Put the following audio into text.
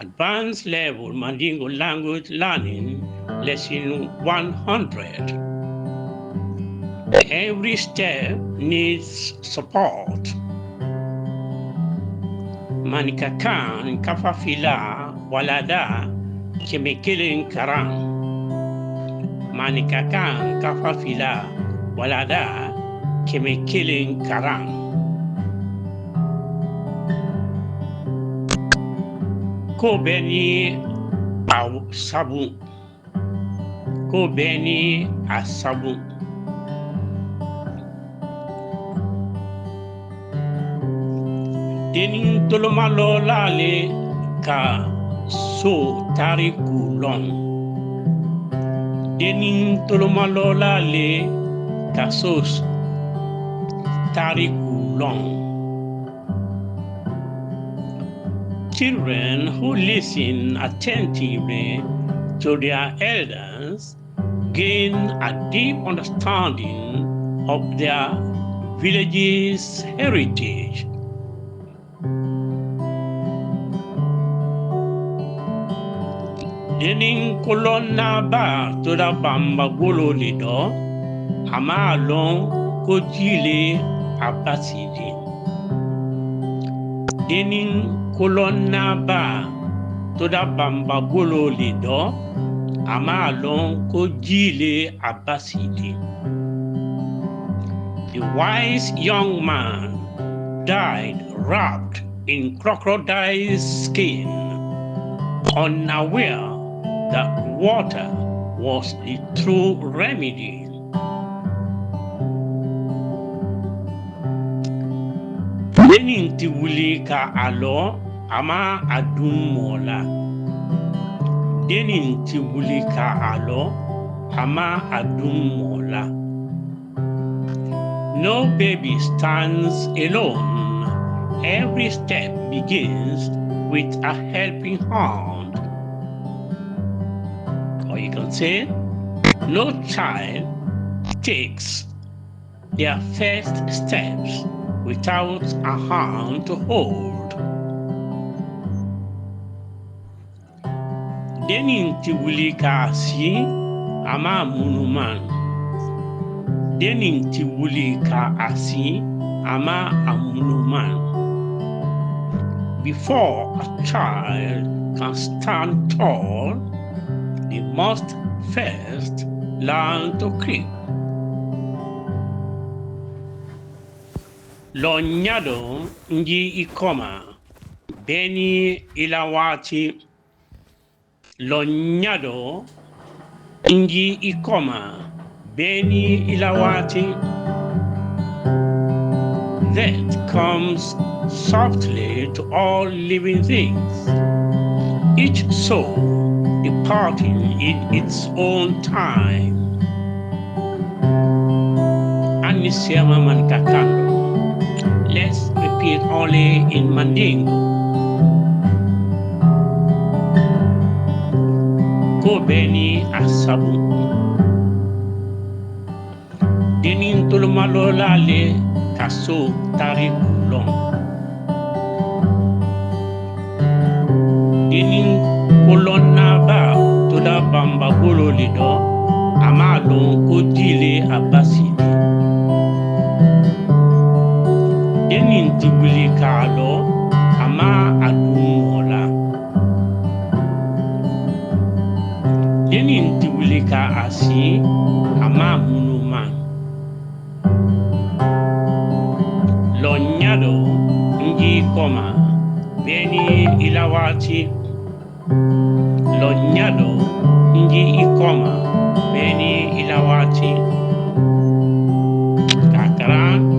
Advanced level Mandingo language learning, lesson 100. Every step needs support. Manikakan kafafila walada kemekelin karam. Manikakan kafafila walada kemekelin karam. Ko Beeni a Sabu. Ko Beeni a Sabu. Deni tolomalo lale ka so tariku long. Deni tolomalo lale ka so tariku long. Children who listen attentively to their elders gain a deep understanding of their village's heritage. Denin kolonna ba to da bamba golo lido ama long ko jile abasidi. Denin kolonna ba to da bamba golo lido ama long ko jile abasidi. The wise young man died wrapped in crocodile's skin, unaware that water was the true remedy. Lenin ti wuli ka alo ama adun mola. Lenin ti wuli ka alo ama adun mola. No baby stands alone. Every step begins with a helping hand. Or you can say, no child takes their first steps without a hand to hold. Denin ti wuli ka si ama munuman. Denin ti wuli ka asi ama amunuman. Before a child can stand tall, they must first learn to creep. Lo nyado nji ikoma Beeni ilawati. Lo nyado nji ikoma Beeni ilawati. That comes softly to all living things, each soul departing in its own time. Anisema mankakando. Let's repeat only in Mandingo. Ko Beeni a Sabu. Denin tolomalo lale kaso tariku long. Denin kolonna ba to da bamba golo lido ama long ko jile abasidi. Denin ti wuli kalo ama adumola. Denin ti wuli ka asi ama munuman. Lo nyado nji koma Beeni ilawati. Lo nyado nji ikoma Beeni ilawati. Kakaran